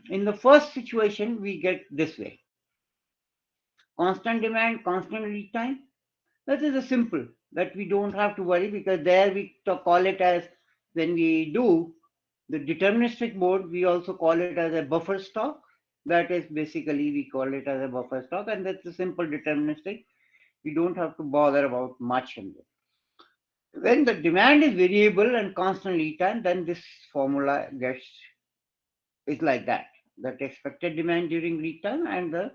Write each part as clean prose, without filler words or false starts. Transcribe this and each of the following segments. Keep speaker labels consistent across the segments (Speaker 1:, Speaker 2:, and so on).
Speaker 1: In the first situation, we get this way. Constant demand, constant lead time. That is a simple, that we don't have to worry, because there we call it as, when we do the deterministic mode, we also call it as a buffer stock. That is basically, we call it as a buffer stock, and that's a simple deterministic. We don't have to bother about much in it. When the demand is variable and constant lead time, then this formula gets, is like that. That expected demand during lead time and the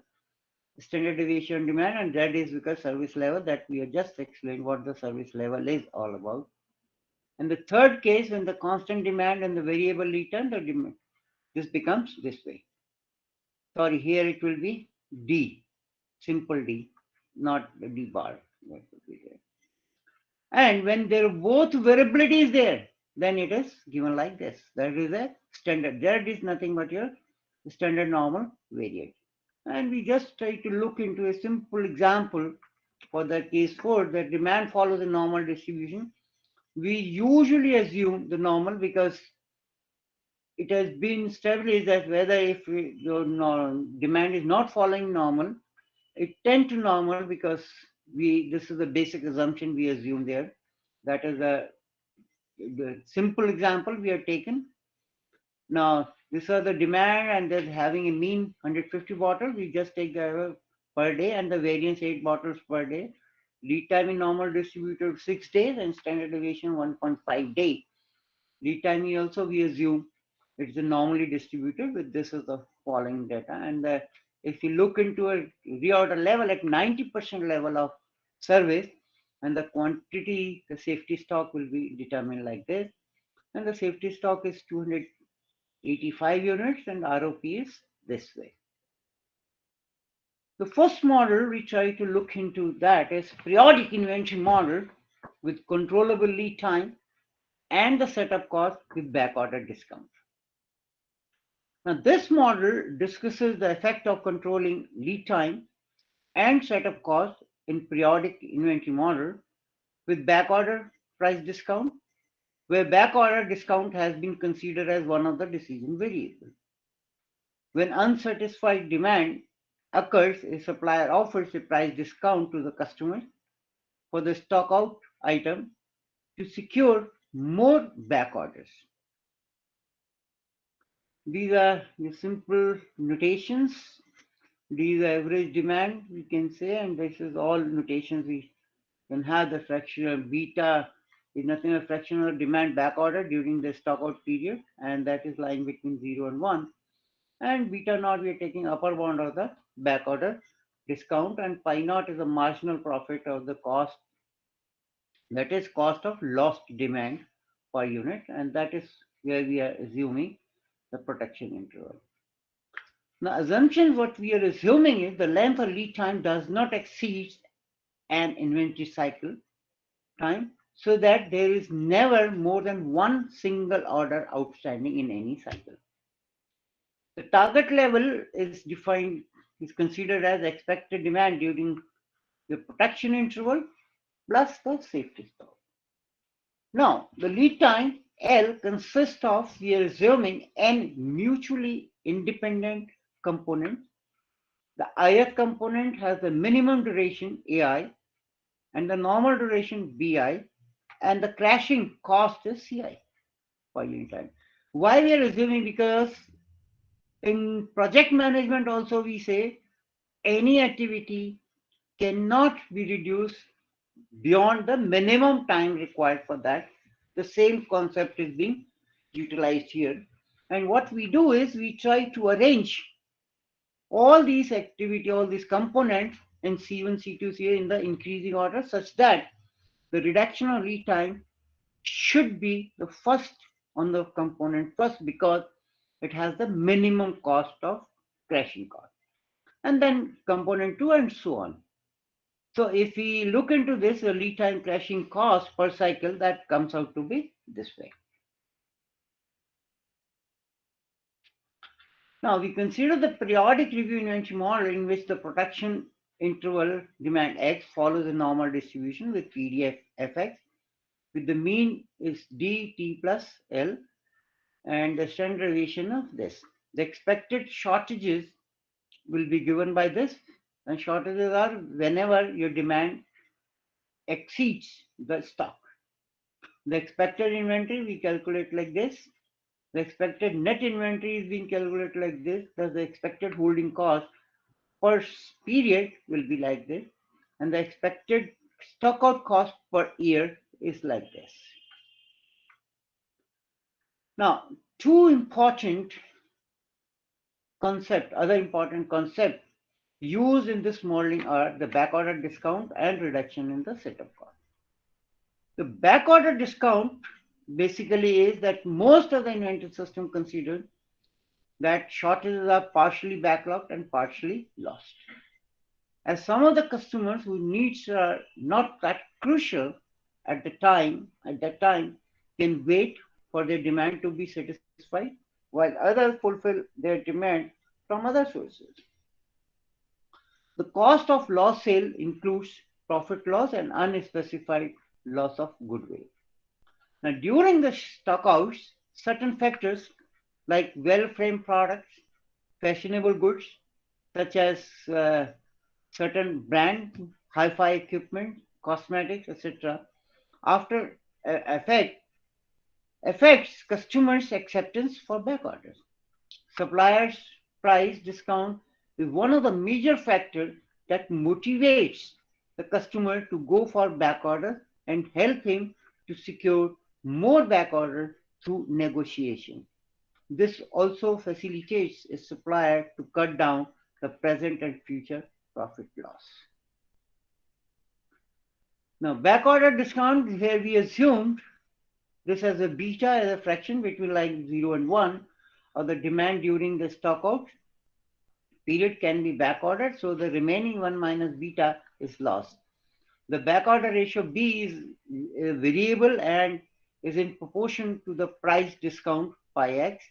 Speaker 1: standard deviation demand, and that is because service level, that we have just explained what the service level is all about. And the third case, when the constant demand and the variable lead time, the demand, this becomes this way. Sorry, here it will be D, simple D, not the D bar. That will be there. And when there both variability is there, then it is given like this. That is a standard. That is nothing but your standard normal variant. And we just try to look into a simple example for the case 4, that demand follows a normal distribution. We usually assume the normal because it has been established that whether if your demand is not following normal, it tend to normal, because this is the basic assumption we assume there. That is the simple example we have taken. Now, these are the demand, and then having a mean 150 bottles, we just take the per day, and the variance 8 bottles per day. Lead time in normal distributed 6 days, and standard deviation 1.5 day. Lead time also we assume it's normally distributed with this is the following data. And if you look into a reorder level at 90% level of service, and the quantity, the safety stock will be determined like this. And the safety stock is 285 units, and ROP is this way. The first model we try to look into that is periodic inventory model with controllable lead time and the setup cost with backorder discount. Now, this model discusses the effect of controlling lead time and setup cost in periodic inventory model with backorder price discount, where backorder discount has been considered as one of the decision variables. When unsatisfied demand occurs, a supplier offers a price discount to the customer for the stock out item to secure more back orders. These are the simple notations. These are average demand, we can say, and this is all notations we can have. The fractional beta is nothing but fractional demand back order during the stock out period, and that is lying between 0 and 1. And beta naught, we are taking upper bound of the back order discount, and pi naught is the marginal profit of the cost, that is cost of lost demand per unit, and that is where we are assuming the protection interval. Now, assumption what we are assuming is the length of lead time does not exceed an inventory cycle time, so that there is never more than one single order outstanding in any cycle. The target level is considered as expected demand during the protection interval plus the safety stock. Now, the lead time L consists of, we are assuming, n mutually independent components. The ith component has the minimum duration AI and the normal duration BI, and the crashing cost is CI per unit time. Why we are assuming? Because in project management also we say any activity cannot be reduced beyond the minimum time required for that. The same concept is being utilized here. And what we do is we try to arrange all these activity, all these components in C1, C2, C in the increasing order, such that the reduction of lead time should be the first on the component first, because it has the minimum cost of crashing cost. And then component 2 and so on. So if we look into this, the lead time crashing cost per cycle, that comes out to be this way. Now we consider the periodic review inventory model, in which the protection interval demand X follows a normal distribution with PDF Fx, with the mean is dt plus L, and the standard deviation of this. The expected shortages will be given by this, and shortages are whenever your demand exceeds the stock. The expected inventory we calculate like this. The expected net inventory is being calculated like this. Thus, the expected holding cost per period will be like this, and the expected stock out cost per year is like this. Now, two important other important concepts used in this modeling are the backorder discount and reduction in the setup cost. The backorder discount basically is that most of the inventory system considered that shortages are partially backlogged and partially lost. As some of the customers whose needs are not that crucial at that time, can wait for their demand to be satisfied, while others fulfill their demand from other sources. The cost of lost sale includes profit loss and unspecified loss of goodwill. Now, during the stockouts, certain factors like well-framed products, fashionable goods such as certain brand, hi-fi equipment, cosmetics, etc., after affects customers' acceptance for back orders. Suppliers' price discount is one of the major factors that motivates the customer to go for back order and help him to secure more back order through negotiation. This also facilitates a supplier to cut down the present and future profit loss. Now, back order discount, here we assumed this as a beta as a fraction between like 0 and 1 of the demand during the stock out period can be back ordered, so the remaining 1 minus beta is lost. The back order ratio B is a variable and is in proportion to the price discount pi x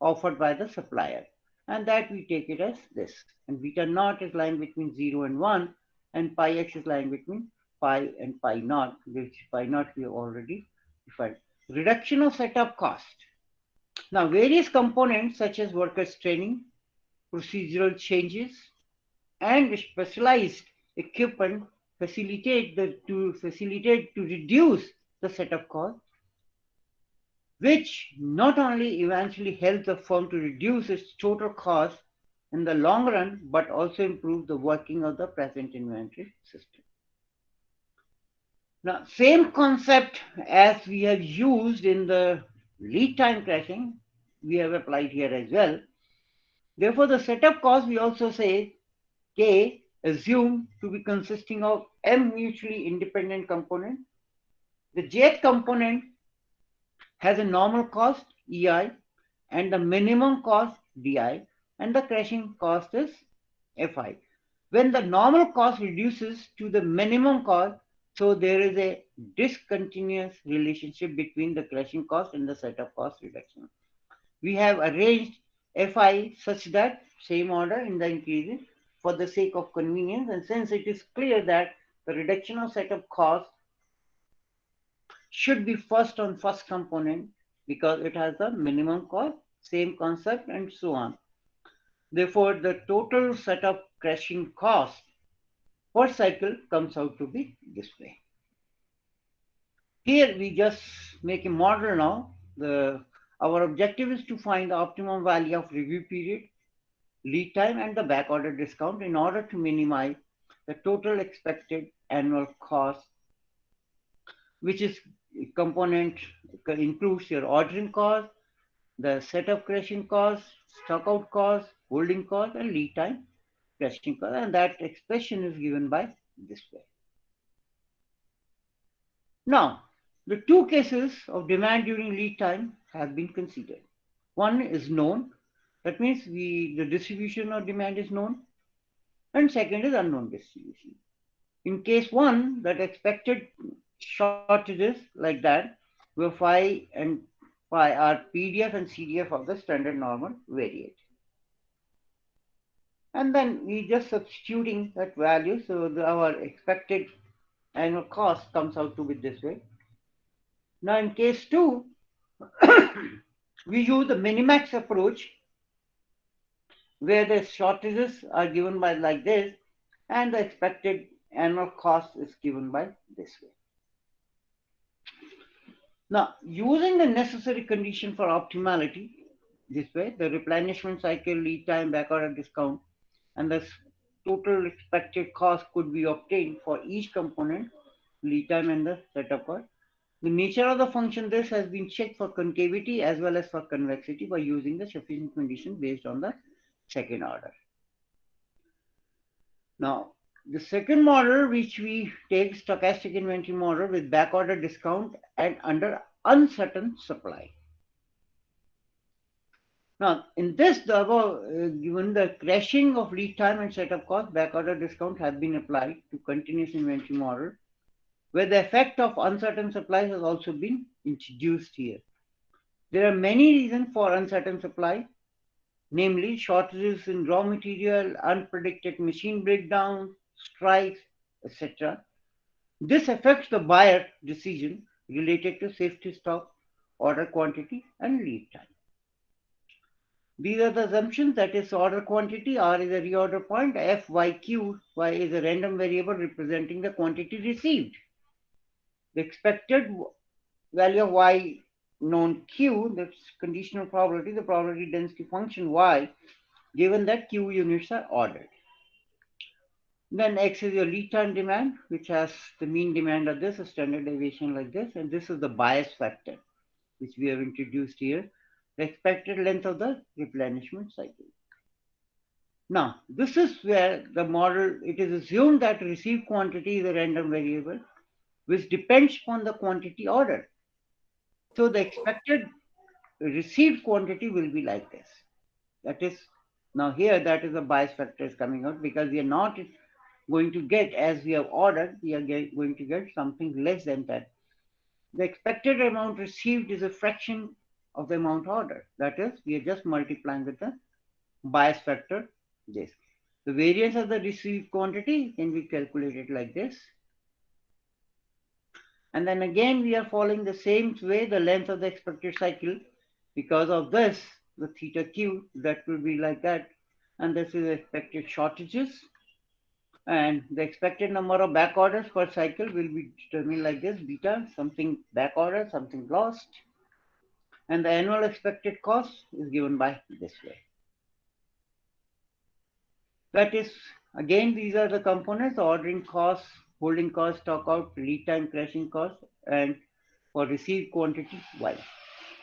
Speaker 1: offered by the supplier. And that we take it as this. And beta naught is lying between 0 and 1, and pi x is lying between pi and pi naught, which pi naught we have already defined. Reduction of setup cost. Now, various components such as workers' training, procedural changes, and specialized equipment facilitate to reduce the setup cost, which not only eventually help the firm to reduce its total cost in the long run, but also improve the working of the present inventory system. Now, same concept as we have used in the lead time crashing, we have applied here as well. Therefore, the setup cost we also say K assumed to be consisting of M mutually independent component. The jth component has a normal cost EI and the minimum cost DI, and the crashing cost is FI. When the normal cost reduces to the minimum cost, so there is a discontinuous relationship between the crashing cost and the setup cost reduction. We have arranged Fi such that same order in the increasing for the sake of convenience, and since it is clear that the reduction of setup cost should be first on first component because it has the minimum cost, same concept, and so on. Therefore, the total setup crashing cost per cycle comes out to be this way. Here we just make a model now. Our objective is to find the optimum value of review period, lead time, and the back order discount in order to minimize the total expected annual cost, which is component includes your ordering cost, the setup crashing cost, stock out cost, holding cost, and lead time crashing cost, and that expression is given by this way. Now, the two cases of demand during lead time have been considered. One is known, that means the distribution of demand is known, and second is unknown distribution. In case one, that expected shortages like that, where phi and phi are PDF and CDF of the standard normal variate. And then we just substituting that value, so our expected annual cost comes out to be this way. Now in case two, we use the minimax approach where the shortages are given by like this, and the expected annual cost is given by this way. Now, using the necessary condition for optimality, this way, the replenishment cycle, lead time, backorder discount, and the total expected cost could be obtained for each component, lead time and the setup cost. The nature of the function this has been checked for concavity as well as for convexity by using the sufficient condition based on the second order. Now, the second model which we take stochastic inventory model with backorder discount and under uncertain supply. Now, in this, the above, given the crashing of lead time and setup cost, backorder discount have been applied to continuous inventory model, where the effect of uncertain supply has also been introduced here. There are many reasons for uncertain supply, namely shortages in raw material, unpredicted machine breakdowns, strikes, etc. This affects the buyer decision related to safety stock, order quantity, and lead time. These are the assumptions, that is order quantity, R is a reorder point, F, Y, Q, Y is a random variable representing the quantity received. The expected value of Y known Q, that's conditional probability, the probability density function Y, given that Q units are ordered. Then X is your lead time demand, which has the mean demand of this, a standard deviation like this, and this is the bias factor, which we have introduced here, the expected length of the replenishment cycle. Now, this is where the model, it is assumed that received quantity is a random variable, which depends upon the quantity ordered. So the expected received quantity will be like this. That is, now here that is the bias factor is coming out, because we are not going to get as we have ordered, we are going to get something less than that. The expected amount received is a fraction of the amount ordered. That is, we are just multiplying with the bias factor this. The variance of the received quantity can be calculated like this. And then again, we are following the same way, the length of the expected cycle. Because of this, the theta q, that will be like that. And this is expected shortages. And the expected number of back orders per cycle will be determined like this, beta, something back order, something lost. And the annual expected cost is given by this way. That is, again, these are the components: ordering costs, holding cost, stock out, lead time, crashing cost, and for received quantity, Y.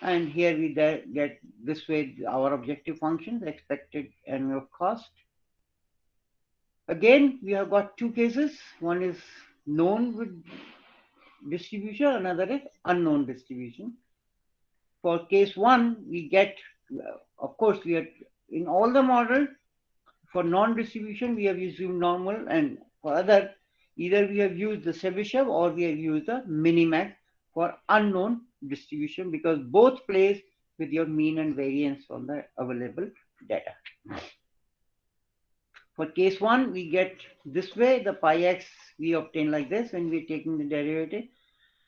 Speaker 1: And here we get this way our objective function, the expected annual cost. Again, we have got two cases. One is known with distribution, another is unknown distribution. For case one, we get, of course, we are in all the model. For non-distribution, we have used normal, and for other, either we have used the Chebyshev or we have used the minimax for unknown distribution, because both plays with your mean and variance on the available data. For case one, we get this way, the pi x we obtain like this when we are taking the derivative,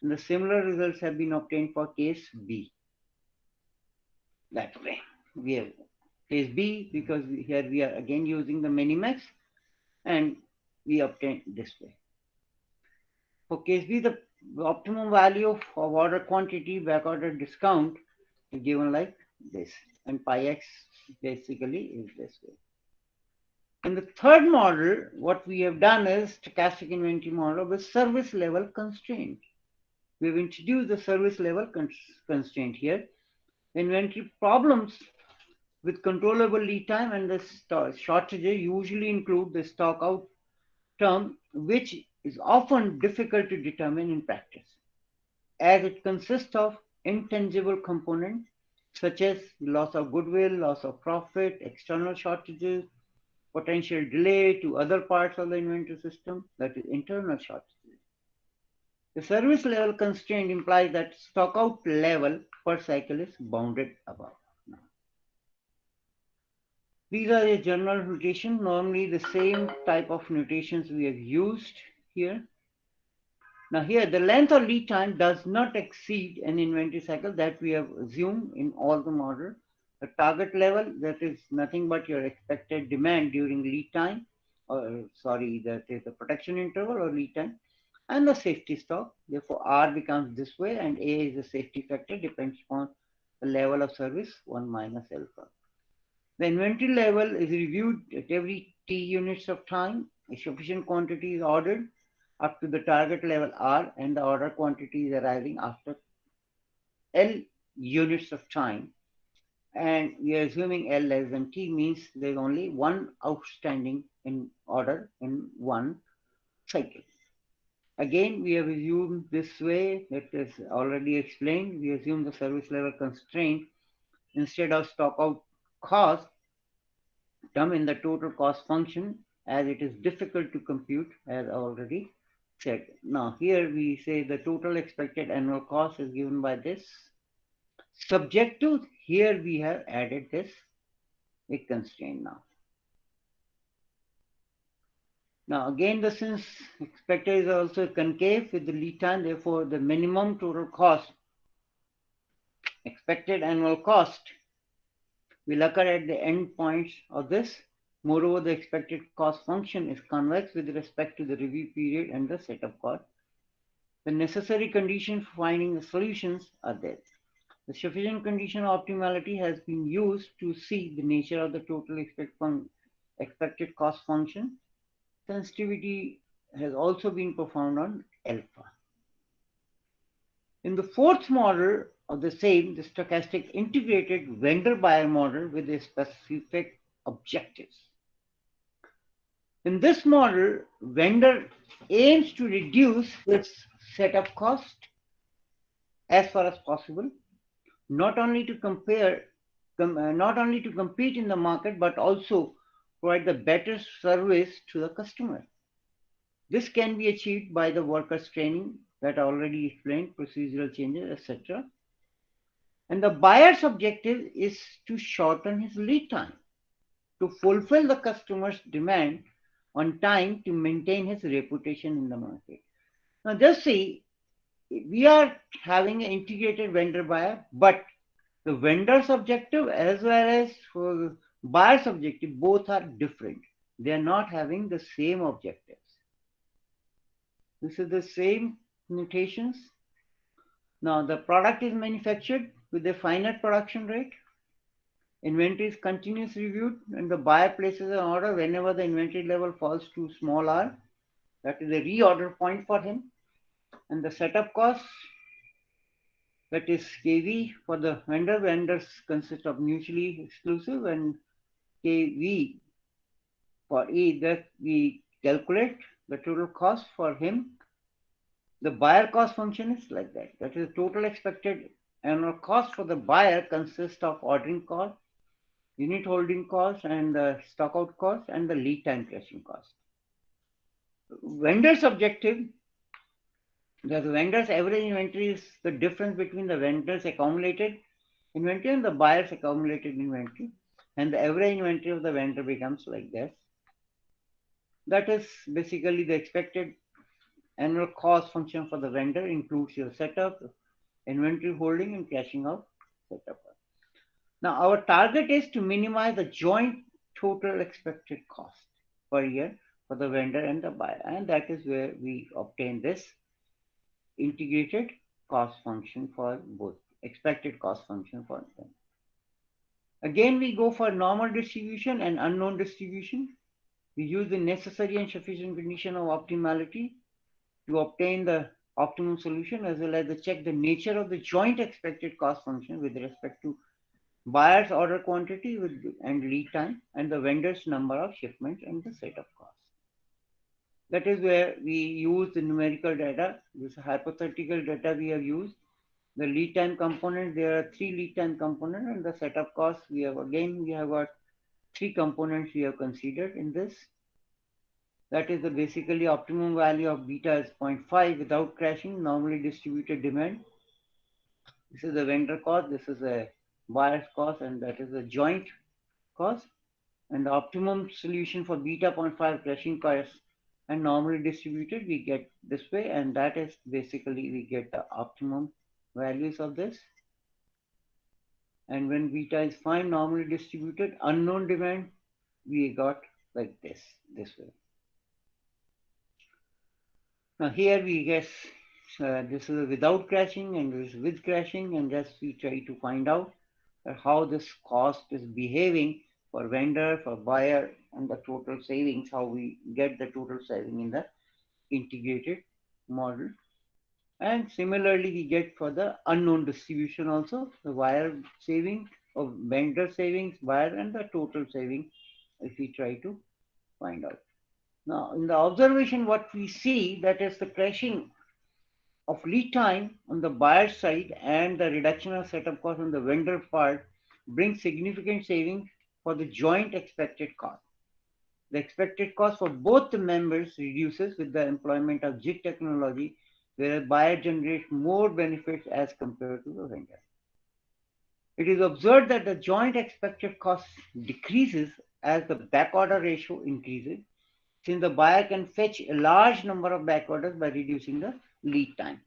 Speaker 1: and the similar results have been obtained for case B. That way, we have case B, because here we are again using the minimax, and we obtain this way. For case B, the optimum value of order quantity backorder discount is given like this, and pi x basically is this way. In the third model, what we have done is stochastic inventory model with service level constraint. We have introduced the service level constraint here. Inventory problems with controllable lead time and the shortages usually include the stock out term, which is often difficult to determine in practice, as it consists of intangible components such as loss of goodwill, loss of profit, external shortages, potential delay to other parts of the inventory system, that is internal shortages. The service level constraint implies that stock out level per cycle is bounded above. These are a general notation, normally the same type of notations we have used here. Now here, the length of lead time does not exceed an inventory cycle that we have assumed in all the models. The target level, that is nothing but your expected demand during lead time, or sorry, that is the protection interval or lead time, and the safety stock. Therefore, R becomes this way, and A is the safety factor, depends upon the level of service, 1 minus alpha. The inventory level is reviewed at every T units of time. A sufficient quantity is ordered up to the target level R, and the order quantity is arriving after L units of time. And we are assuming L less than T means there's only one outstanding in order in one cycle. Again, we have assumed this way, that is already explained. We assume the service level constraint instead of stock out cost term in the total cost function, as it is difficult to compute, as already said. Now, here we say the total expected annual cost is given by this. Subject to, here we have added this a constraint now. Now, again, the since expected is also concave with the lead time, therefore, the minimum total cost, expected annual cost, will occur at the end points of this. Moreover, the expected cost function is convex with respect to the review period and the setup cost. The necessary conditions for finding the solutions are there. The sufficient condition of optimality has been used to see the nature of the total expected cost function. Sensitivity has also been performed on alpha. In the fourth model of the same, the stochastic integrated vendor-buyer model with a specific objectives. In this model, vendor aims to reduce its setup cost as far as possible, not only to compete in the market, but also provide the better service to the customer. This can be achieved by the workers' training that I already explained, procedural changes, etc. And the buyer's objective is to shorten his lead time, to fulfill the customer's demand on time to maintain his reputation in the market. Now, just see, we are having an integrated vendor buyer, but the vendor's objective as well as for buyer's objective, both are different. They are not having the same objectives. This is the same notations. Now, the product is manufactured with a finite production rate. Inventory is continuously reviewed, and the buyer places an order whenever the inventory level falls to small r. That is a reorder point for him. And the setup cost, that is KV for the vendor. Vendors consist of mutually exclusive, and KV for E, that we calculate the total cost for him. The buyer cost function is like that. That is total expected annual cost for the buyer consists of ordering cost, unit holding cost, and the stock out cost, and the lead time crashing cost. Vendor's objective, the vendor's average inventory is the difference between the vendor's accumulated inventory and the buyer's accumulated inventory, and the average inventory of the vendor becomes like this. That is basically the expected annual cost function for the vendor includes your setup, inventory holding, and cashing out setup. Now, our target is to minimize the joint total expected cost per year for the vendor and the buyer, and that is where we obtain this integrated cost function for both, expected cost function for them. Again, we go for normal distribution and unknown distribution. We use the necessary and sufficient condition of optimality to obtain the optimum solution, as well as to check the nature of the joint expected cost function with respect to buyer's order quantity and lead time, and the vendor's number of shipments and the setup cost. That is where we use the numerical data. This hypothetical data we have used. The lead time component, there are 3 lead time components, and the setup cost, we have got 3 components we have considered in this. That is the basically optimum value of beta is 0.5 without crashing, normally distributed demand. This is the vendor cost, this is a buyer's cost, and that is the joint cost. And the optimum solution for beta 0.5 crashing cost and normally distributed, we get this way, and that is basically we get the optimum values of this. And when beta is fine, normally distributed, unknown demand, we got like this way. Now here we guess this is without crashing and this is with crashing, and just we try to find out how this cost is behaving for vendor, for buyer, and the total savings, how we get the total saving in the integrated model. And similarly, we get for the unknown distribution also, the buyer saving of vendor savings, buyer, and the total saving if we try to find out. Now, in the observation, what we see that is the crashing of lead time on the buyer side and the reduction of setup cost on the vendor part brings significant savings for the joint expected cost. The expected cost for both the members reduces with the employment of JIT technology, where a buyer generates more benefits as compared to the vendor. It is observed that the joint expected cost decreases as the backorder ratio increases, since the buyer can fetch a large number of backorders by reducing the lead time.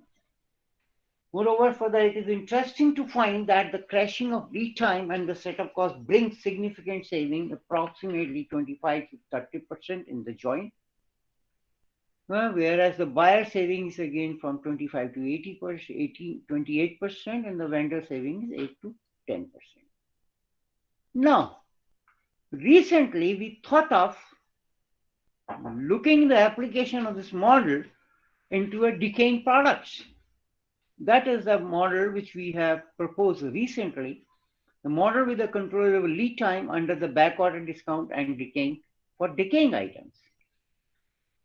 Speaker 1: Moreover, further, it is interesting to find that the crashing of lead time and the setup cost brings significant saving, approximately 25 to 30% in the joint, whereas the buyer saving is again from 25 to 80%, 28%, and the vendor saving is 8 to 10%. Now, recently we thought of looking the application of this model into a decaying products. That is the model which we have proposed recently, the model with the controllable lead time under the backorder discount and decaying for decaying items.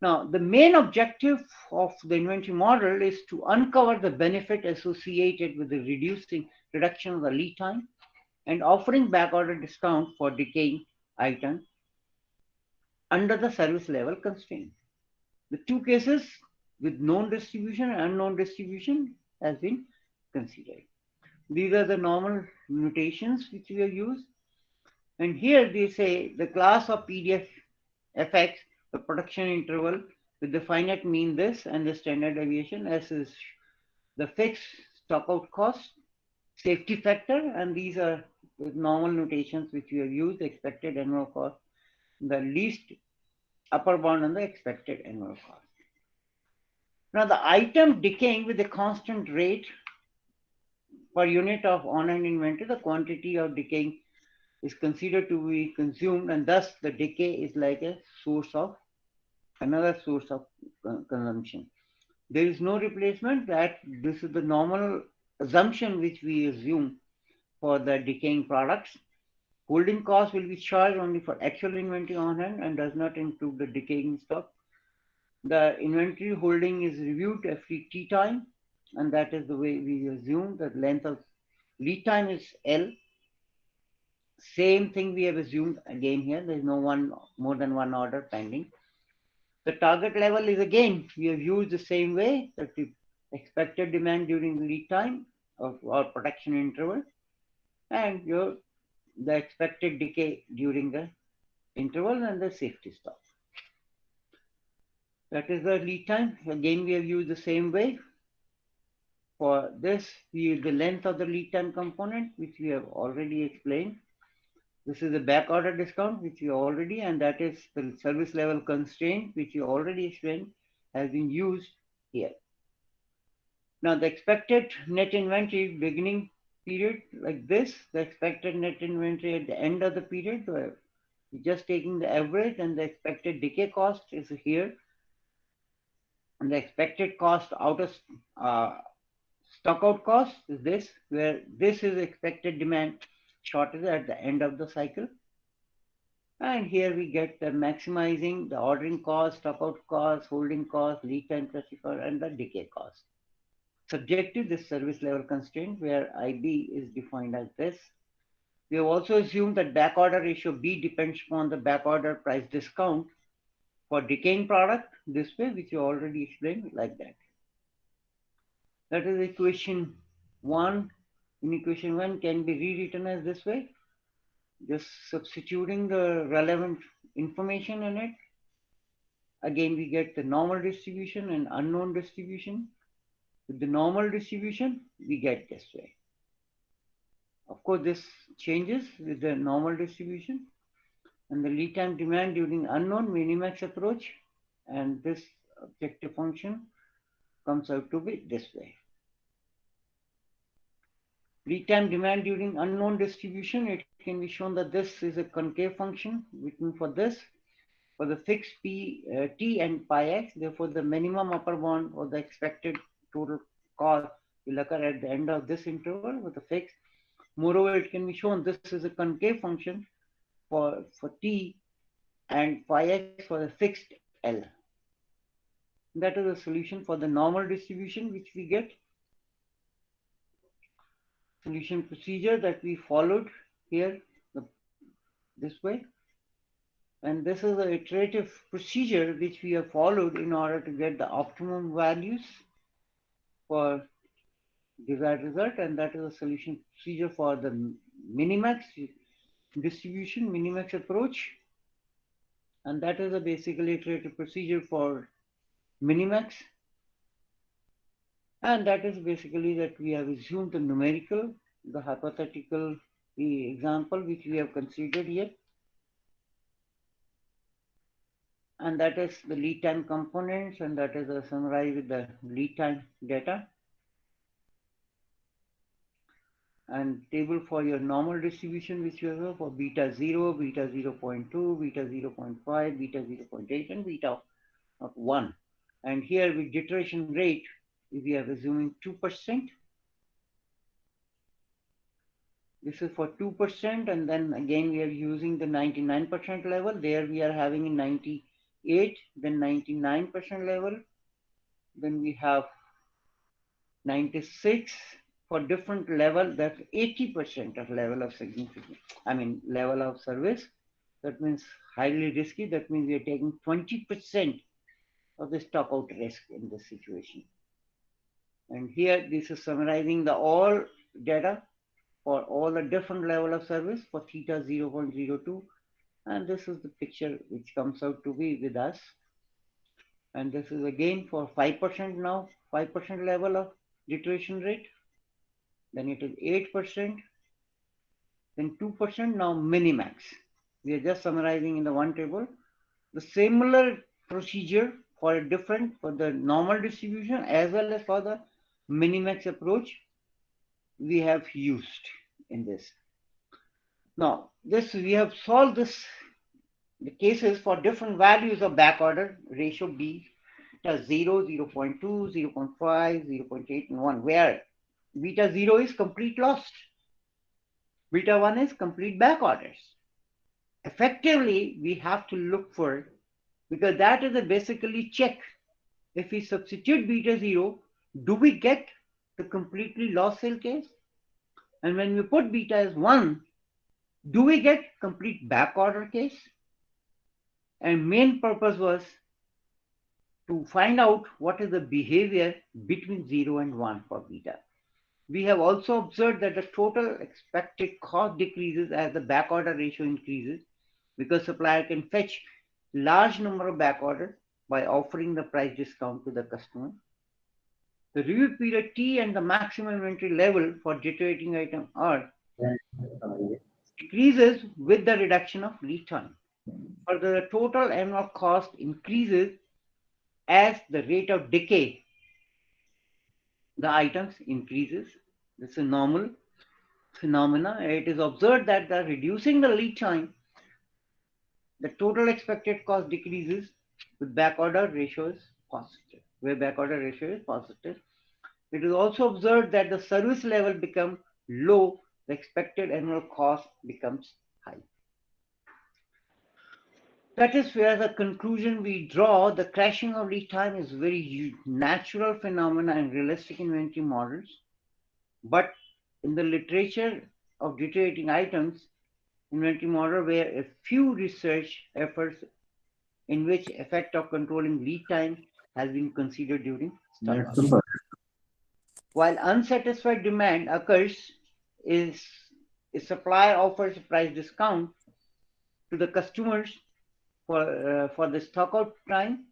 Speaker 1: Now, the main objective of the inventory model is to uncover the benefit associated with the reduction of the lead time and offering backorder discount for decaying items under the service level constraint. The two cases with known distribution and unknown distribution has been considered. These are the normal notations which we have used. And here they say the class of PDF affects the production interval with the finite mean this and the standard deviation as is the fixed stockout cost, safety factor, and these are the normal notations which we have used, expected annual cost, the least upper bound on the expected annual cost. Now the item decaying with a constant rate per unit of on-hand inventory, the quantity of decaying is considered to be consumed, and thus the decay is like a another source of consumption. There is no replacement. That this is the normal assumption which we assume for the decaying products. Holding cost will be charged only for actual inventory on hand and does not include the decaying stock. The inventory holding is reviewed every T time, and that is the way we assume that length of lead time is L. Same thing we have assumed again here. There is no more than one order pending. The target level is again, we have used the same way, that the expected demand during the lead time of our production interval and the expected decay during the interval and the safety stock. That is the lead time. Again, we have used the same way. For this, we use the length of the lead time component, which we have already explained. This is the back order discount, which we already, and that is the service level constraint, which we already explained, has been used here. Now, the expected net inventory beginning period like this, the expected net inventory at the end of the period, we're just taking the average, and the expected decay cost is here. And the expected cost out of stockout cost is this, where this is expected demand shortage at the end of the cycle. And here we get the maximizing the ordering cost, stockout cost, holding cost, lead time classifier, and the decay cost. Subject to this service level constraint where IB is defined as this. We have also assumed that backorder ratio B depends upon the backorder price discount for decaying product this way, which you already explained like that. That is equation 1. In equation 1 can be rewritten as this way, just substituting the relevant information in it. Again, we get the normal distribution and unknown distribution. With the normal distribution, we get this way. Of course, this changes with the normal distribution, and the lead time demand during unknown minimax approach, and this objective function comes out to be this way. Lead time demand during unknown distribution, it can be shown that this is a concave function written for this, for the fixed t and pi x. Therefore, the minimum upper bound or the expected total cost will occur at the end of this interval with the fixed. Moreover, it can be shown this is a concave function for t and pi x for the fixed L. That is a solution for the normal distribution which we get. Solution procedure that we followed here this way. And this is an iterative procedure which we have followed in order to get the optimum values for desired result, and that is a solution procedure for the minimax distribution, minimax approach, and that is a basically iterative procedure for minimax, and that is basically that we have assumed the numerical, the hypothetical, the example which we have considered here, and that is the lead time components, and that is summarized with the lead time data. And table for your normal distribution which you have for beta 0, beta 0.2, beta 0.5, beta 0.8, and beta of 1. And here with iteration rate, we are assuming 2%. This is for 2%, and then again we are using the 99% level. There we are having a 98, then 99% level. Then we have 96 for different level. That's 80% of level of significance. Level of service. That means highly risky. That means we are taking 20% of the stock out risk in this situation. And here this is summarizing the all data for all the different level of service for theta 0.02, and this is the picture which comes out to be with us. And this is again for 5% now, 5% level of iteration rate, then it is 8%, then 2% now minimax. We are just summarizing in the one table. The similar procedure for a different, for the normal distribution as well as for the minimax approach we have used in this. Now, this we have solved this the cases for different values of backorder ratio B, 0, 0.2, 0.5, 0.8, and 1, where beta 0 is complete lost. Beta 1 is complete backorders. Effectively, we have to look for, because that is a basically check. If we substitute beta 0, do we get the completely lost cell case? And when we put beta as 1, do we get complete backorder case? And main purpose was to find out what is the behavior between 0 and 1 for beta. We have also observed that the total expected cost decreases as the backorder ratio increases, because supplier can fetch large number of backorder by offering the price discount to the customer. The review period T and the maximum inventory level for deteriorating item R decreases with the reduction of lead time. Further, the total annual cost increases as the rate of decay the items increases. This is a normal phenomena. It is observed that the reducing the lead time, the total expected cost decreases with backorder ratio is positive, where backorder ratio is positive. It is also observed that the service level becomes low, the expected annual cost becomes high. That is where the conclusion we draw, the crashing of lead time is very natural phenomena in realistic inventory models. But in the literature of deteriorating items, inventory model where a few research efforts in which effect of controlling lead time has been considered during stock. While unsatisfied demand occurs, is a supplier offers a price discount to the customers for the stock out time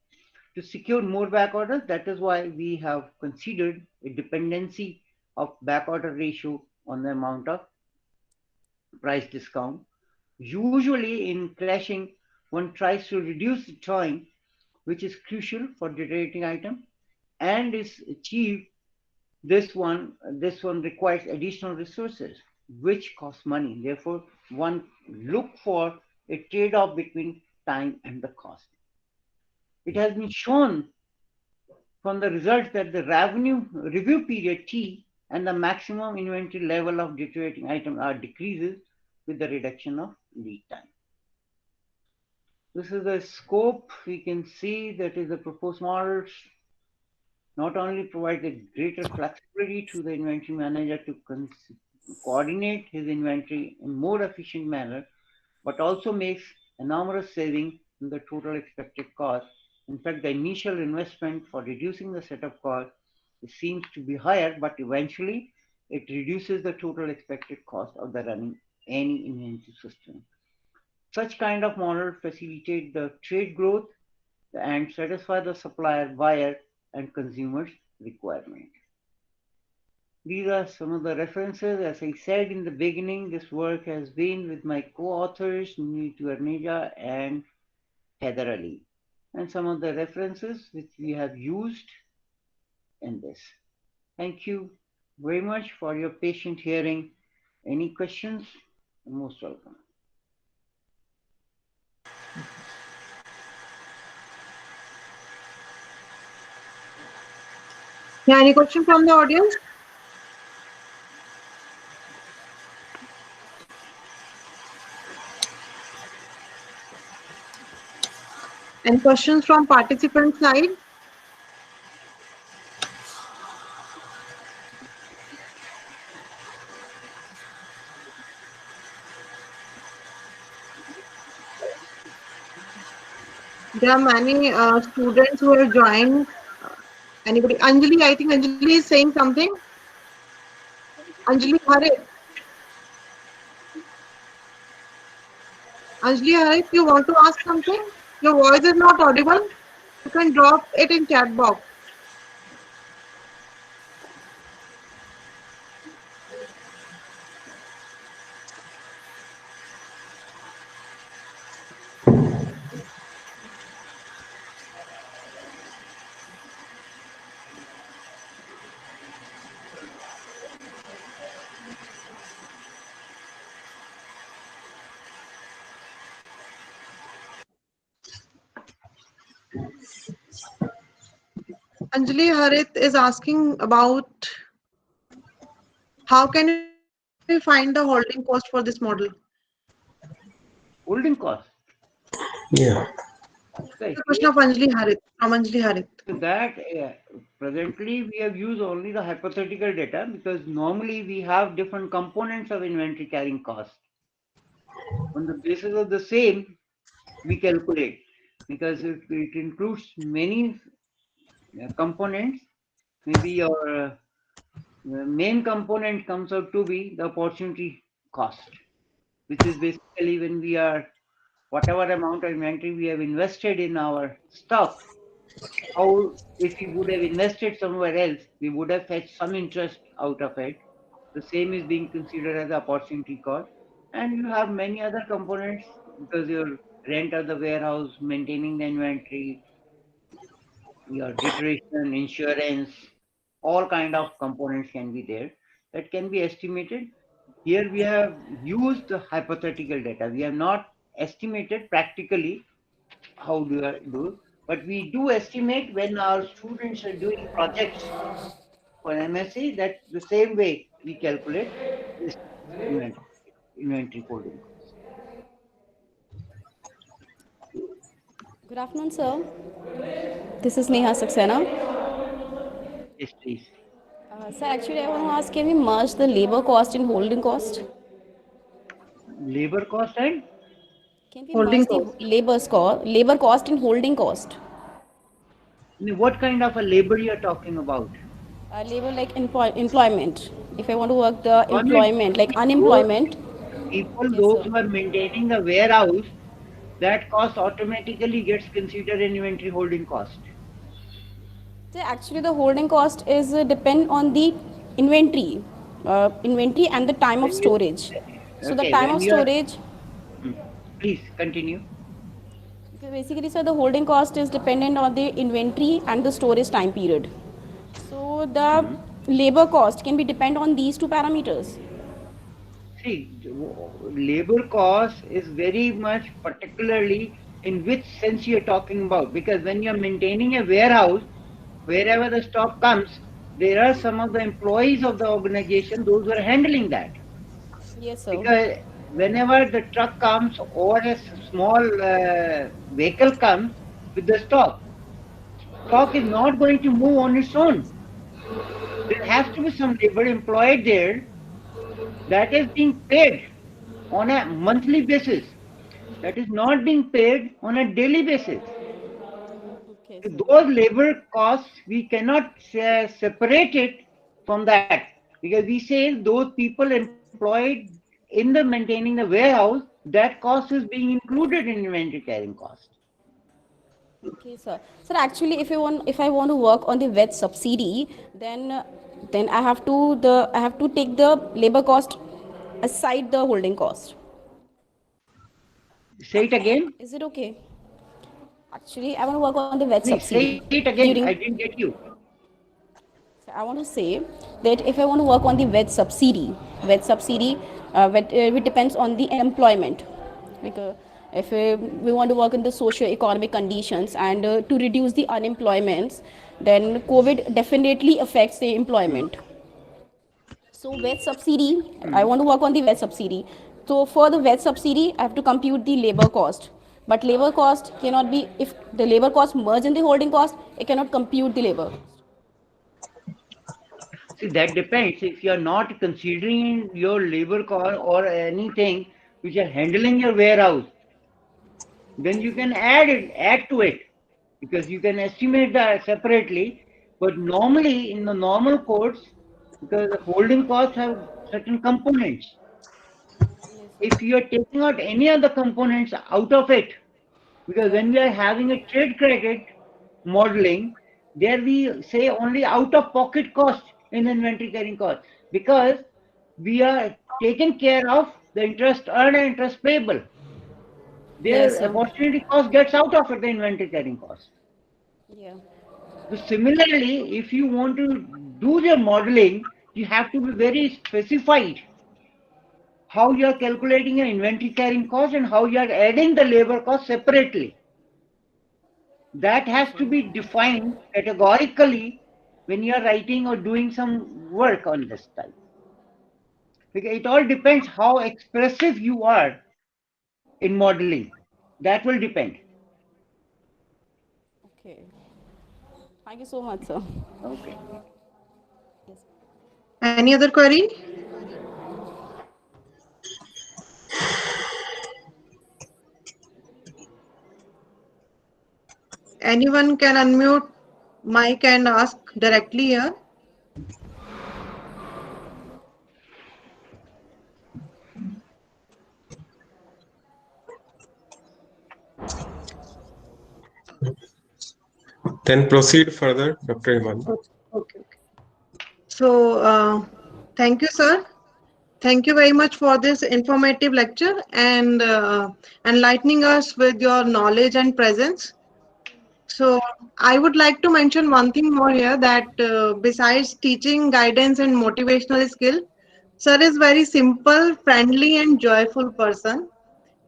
Speaker 1: to secure more back orders. That is why we have considered a dependency of back order ratio on the amount of price discount. Usually, in clashing, one tries to reduce the time, which is crucial for generating item, and is achieved. This one requires additional resources, which cost money. Therefore, one look for a trade-off between time and the cost. It has been shown from the results that the revenue review period T and the maximum inventory level of deteriorating item are decreases with the reduction of lead time. This is the scope. We can see that is the proposed models not only provide a greater flexibility to the inventory manager to coordinate his inventory in more efficient manner, but also makes enormous saving in the total expected cost. In fact, the initial investment for reducing the setup cost seems to be higher, but eventually it reduces the total expected cost of the running any inventory system. Such kind of model facilitate the trade growth and satisfy the supplier, buyer, and consumers' requirement. These are some of the references. As I said in the beginning, this work has been with my co-authors, Neetu Arneja and Heather Ali. And some of the references which we have used in this. Thank you very much for your patient hearing. Any questions? You're most welcome.
Speaker 2: Yeah, any question from the audience? Any questions from participant side? There are many students who have joined. Anybody? Anjali, I think Anjali is saying something. Anjali Harit. Anjali Harit, you want to ask something? Your voice is not audible. You can drop it in chat box. Anjali Harit is asking about how can we find the holding cost for this model?
Speaker 1: Holding cost.
Speaker 3: Yeah.
Speaker 2: The
Speaker 1: Okay.
Speaker 2: question of Anjali Harit from Anjali Harit.
Speaker 1: So that presently we have used only the hypothetical data because normally we have different components of inventory carrying cost. On the basis of the same, we calculate because if it includes many components, maybe your main component comes out to be the opportunity cost, which is basically when we are whatever amount of inventory we have invested in our stock, how if we would have invested somewhere else, we would have fetched some interest out of it. The same is being considered as opportunity cost. And you have many other components because your rent of the warehouse, maintaining the inventory, your deterioration, insurance, all kind of components can be there that can be estimated. Here we have used the hypothetical data. We have not estimated practically how do I do, but we do estimate when our students are doing projects for MSc that the same way we calculate this inventory, inventory holding cost.
Speaker 4: Good afternoon, sir. This is Neha Saxena.
Speaker 1: Yes, please.
Speaker 4: Sir, actually, I want to ask, can we merge the labor cost in holding cost?
Speaker 1: Labor cost and
Speaker 4: Can we
Speaker 2: Holding
Speaker 4: merge the
Speaker 2: cost.
Speaker 4: labor cost in holding cost?
Speaker 1: what kind of a labor you are talking about?
Speaker 4: Labor like employment. If I want to work the
Speaker 1: Employment.
Speaker 4: employment, like
Speaker 1: Those
Speaker 4: unemployment.
Speaker 1: people,
Speaker 4: Yes,
Speaker 1: those
Speaker 4: sir.
Speaker 1: who are maintaining the warehouse, that cost automatically gets considered in inventory holding cost.
Speaker 4: So actually, the holding cost is depend on the inventory, inventory and the time of storage. So the
Speaker 1: Okay,
Speaker 4: time
Speaker 1: when
Speaker 4: of
Speaker 1: you are,
Speaker 4: storage,
Speaker 1: mm, please continue.
Speaker 4: basically, sir, the holding cost is dependent on the inventory and the storage time period. So the
Speaker 1: Mhm.
Speaker 4: labor cost can be depend on these two parameters.
Speaker 1: See, labor cost is very much particularly in which sense you're talking about. Because when you're maintaining a warehouse, wherever the stock comes, there are some of the employees of the organization, those who are handling that.
Speaker 4: Yes, sir.
Speaker 1: Because whenever the truck comes or a small vehicle comes with the stock is not going to move on its own. There has to be some labor employed there that is being paid on a monthly basis, that is not being paid on a daily basis.
Speaker 4: Okay,
Speaker 1: So
Speaker 4: sir.
Speaker 1: those labor costs, we cannot separate it from that, because we say those people employed in the maintaining the warehouse, that cost is being included in inventory carrying cost.
Speaker 4: Okay, sir. Sir, actually, if I want to work on the wage subsidy, then I have to take the labor cost aside the holding cost.
Speaker 1: Say it again.
Speaker 4: Is it okay? Actually, I want to work on the wage
Speaker 1: Please
Speaker 4: subsidy
Speaker 1: say it again. I
Speaker 4: during.
Speaker 1: didn't get you.
Speaker 4: So I want to say that if I want to work on the wage subsidy, it depends on the employment. Because if we want to work in the socio-economic conditions and to reduce the unemployments, then COVID definitely affects the
Speaker 1: Hmm.
Speaker 4: employment. So wage subsidy, I
Speaker 1: Hmm.
Speaker 4: want to work on the wage subsidy. So for the wage subsidy, I have to compute the labor cost. But labor cost cannot be, if the labor cost merge in the holding cost, it cannot compute the labor.
Speaker 1: See, that depends. If you are not considering your labor cost or anything which are handling your warehouse, then you can add to it, because you can estimate that separately. But normally, in the normal course, because the holding costs have certain components, if you are taking out any of the components out of it, because
Speaker 4: Yeah.
Speaker 1: when we are having a trade credit modeling, there we say only out of pocket cost in inventory carrying cost, because we are taking care of the interest earned and interest payable.
Speaker 4: Yes,
Speaker 1: Their
Speaker 4: sir.
Speaker 1: opportunity cost gets out of it, the inventory carrying cost.
Speaker 4: Yeah.
Speaker 1: So similarly, if you want to do your modeling, you have to be very specified how you are calculating your inventory carrying cost and how you are adding the labor cost separately. That
Speaker 4: Okay,
Speaker 1: has
Speaker 4: sir.
Speaker 1: to be defined categorically when you are writing or doing some work on this type. Because it all depends how expressive you are in modeling. That will depend.
Speaker 4: Okay. Thank you so much, sir.
Speaker 1: Okay.
Speaker 4: Yes.
Speaker 2: Any other query? Anyone can unmute mic and ask directly here.
Speaker 3: Then proceed further, Dr. Iman.
Speaker 2: Okay. So, thank you, sir. Thank you very much for this informative lecture and enlightening us with your knowledge and presence. So, I would like to mention one thing more here, that besides teaching, guidance, and motivational skill, sir is very simple, friendly, and joyful person.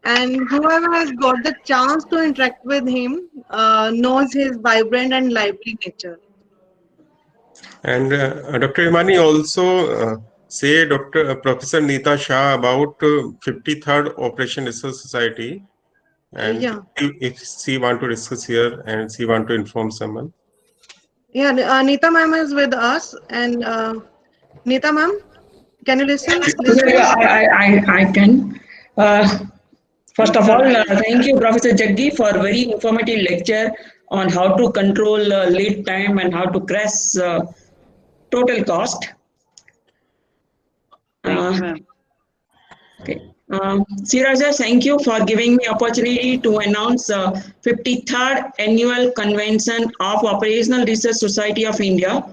Speaker 2: And whoever has got the chance to interact with him knows his vibrant and lively nature.
Speaker 3: And Dr. Imani also say Dr. Professor Neeta Shah about 53rd Operation Research Society, and
Speaker 2: Yeah.
Speaker 3: if she want to discuss here and she want to inform someone.
Speaker 2: Yeah, Neeta ma'am is with us, and Neeta ma'am, can you
Speaker 5: Yeah,
Speaker 2: listen
Speaker 5: yeah,
Speaker 2: us?
Speaker 5: I can. Uh, First of
Speaker 1: Neeta,
Speaker 5: all,
Speaker 1: hi.
Speaker 5: thank you, Professor Jaggi, for very informative lecture on how to control lead time and how to crash total cost.
Speaker 1: Thank you,
Speaker 5: Uh,
Speaker 1: ma'am.
Speaker 5: okay. Siraja, thank you for giving me opportunity to announce 53rd Annual Convention of Operational Research Society of India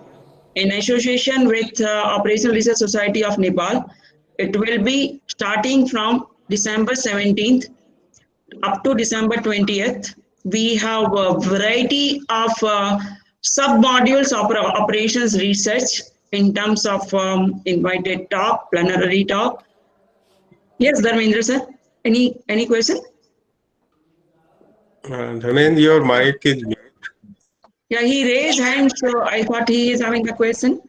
Speaker 5: in association with Operational Research Society of Nepal. It will be starting from December 17th up to December 20th. We have a variety of sub-modules of operations research in terms of invited talk, plenary talk. Yes, Dharmendra sir, any question?
Speaker 3: Dharmendra, your mic is mute.
Speaker 5: Yeah, he raised hand, so I thought he is having a question.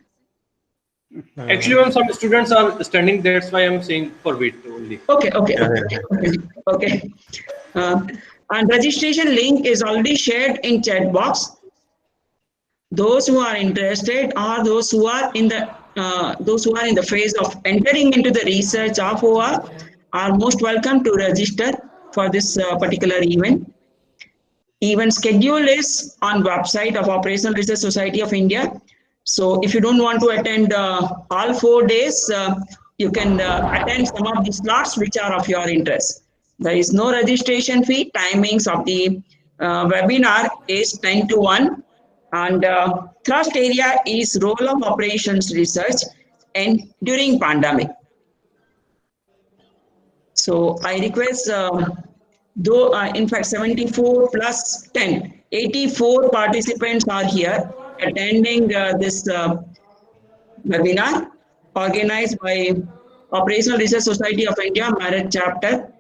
Speaker 6: Actually, when some students are standing, that's why I'm saying for wait only.
Speaker 5: Okay.
Speaker 3: Yeah.
Speaker 5: And registration link is already shared in chat box. Those who are interested or those who are in the phase of entering into the research of OR are most welcome to register for this particular event. Event schedule is on website of Operational Research Society of India. So if you don't want to attend all 4 days, you can attend some of the slots which are of your interest. There is no registration fee. Timings of the webinar is 10 to 1. And thrust area is role of operations research and during pandemic. So I request, in fact, 74 plus 10, 84 participants are here attending this webinar organized by Operational Research Society of India, Meerut chapter,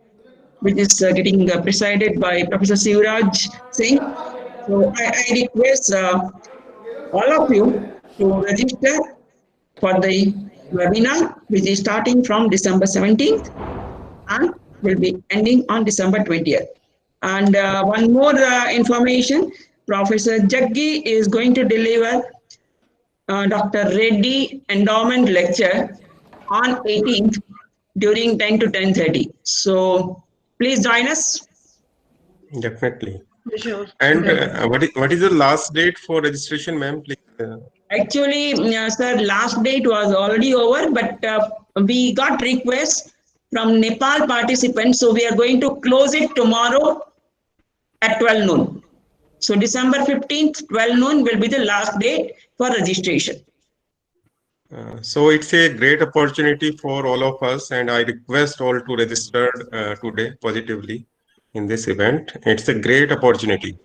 Speaker 5: which is getting presided by Professor Sivraj Singh. So I request all of you to register for the webinar, which is starting from December 17th and will be ending on December 20th. And one more information, Professor Jaggi is going to deliver Dr. Reddy Endowment Lecture on 18th during 10 to 10:30. So please join us.
Speaker 3: Definitely.
Speaker 2: Sure.
Speaker 3: And what is the last date for registration, ma'am? Please.
Speaker 5: Actually, sir, last date was already over, but we got requests from Nepal participants, so we are going to close it tomorrow at 12 noon. So December 15th, 12 noon will be the last date for registration.
Speaker 3: So it's a great opportunity for all of us, and I request all to register today positively in this event. It's a great opportunity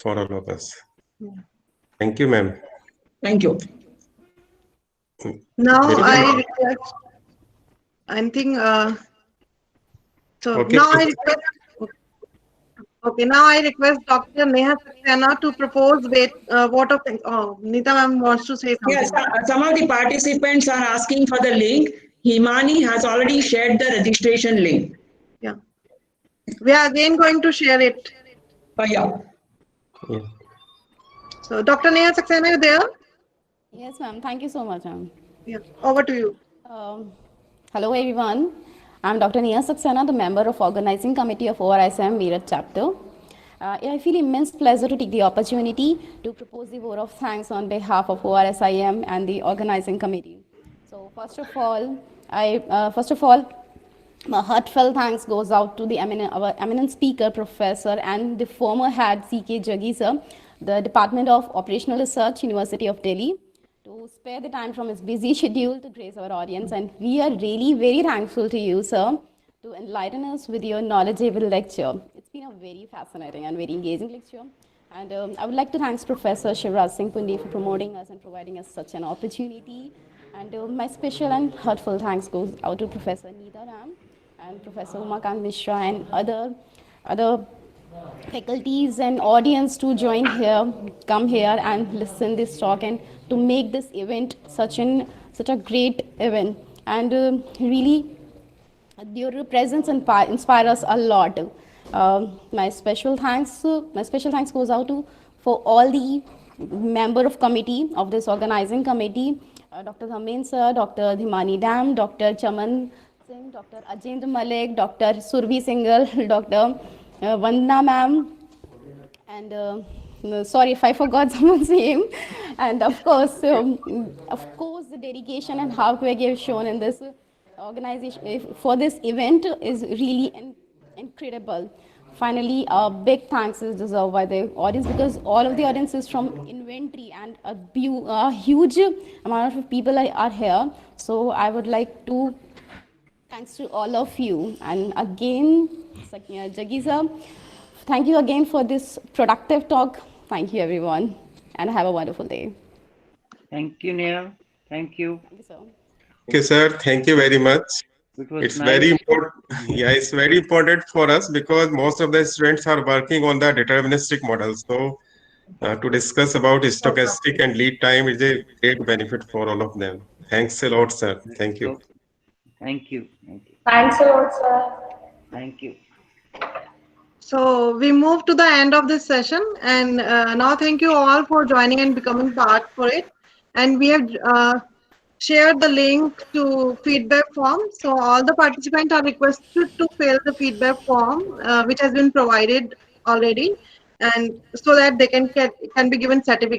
Speaker 3: for all of us. Thank you, ma'am.
Speaker 5: Thank you.
Speaker 2: Now
Speaker 3: Very
Speaker 2: I
Speaker 3: good.
Speaker 2: request, I think, so
Speaker 3: Okay,
Speaker 2: now I
Speaker 3: Professor.
Speaker 2: request, okay, now I request Dr. Neha Saxena to propose vote of thanks. Oh, Nita ma'am wants to say
Speaker 5: Yes,
Speaker 2: something.
Speaker 5: some of the participants are asking for the link. Himani has already shared the registration link.
Speaker 2: Yeah. We are again going to share it.
Speaker 5: Yeah.
Speaker 3: Yeah.
Speaker 2: So Dr. Neha Saxena, are you there?
Speaker 4: Yes, ma'am. Thank you so much, ma'am.
Speaker 2: Yeah. Over to you.
Speaker 4: Hello, everyone. I'm Dr. Nia Saxena, the member of Organizing Committee of ORISM Meerut chapter. I feel immense pleasure to take the opportunity to propose the vote of thanks on behalf of ORSIM and the Organizing Committee. So first of all, my heartfelt thanks goes out to our eminent speaker, professor, and the former head, C.K. Jaggi sir, the Department of Operational Research, University of Delhi, to spare the time from his busy schedule to grace our audience. And we are really very thankful to you, sir, to enlighten us with your knowledgeable lecture. It's been a very fascinating and very engaging lecture. And I would like to thank Professor Shivraj Singh Pundi for promoting us and providing us such an opportunity. And my special and heartfelt thanks goes out to Professor Neeta Ram and Professor Umakant Mishra and other faculties and audience to join here, come here and listen this talk and to make this event such a great event. And really, your presence inspire us a lot. My special thanks goes out to for all the member of committee of this organizing committee, Dr. Dharmendra sir, Dr. Dhimani Dam, Dr. Chaman Singh, Dr. Ajendra Malik, Dr. Survi Singhal, Dr. Vandana ma'am, and sorry if I forgot someone's name, and of course, the dedication and hard work you have shown in this organization for this event is really incredible. Finally, a big thanks is deserved by the audience because all of the audience is from inventory and a huge amount of people are here. So I would like to Thanks to all of you. And again, Jaggi sir, thank you again for this productive talk. Thank you, everyone, and have a wonderful day.
Speaker 1: Thank you, Neha. Thank you.
Speaker 4: Thank you, sir.
Speaker 3: Okay, sir. Thank you very much.
Speaker 1: It was
Speaker 3: It's
Speaker 1: nice.
Speaker 3: very important. Yeah, it's very important for us because most of the students are working on the deterministic model. So to discuss about stochastic and lead time is a great benefit for all of them. Thanks a lot, sir. Thank you.
Speaker 1: So, thank you. Thank you.
Speaker 7: Thanks a lot, sir.
Speaker 1: Thank you.
Speaker 2: So we move to the end of this session, and now thank you all for joining and becoming part for it. And we have shared the link to feedback form. So all the participants are requested to fill the feedback form, which has been provided already, and so that they can be given certificate.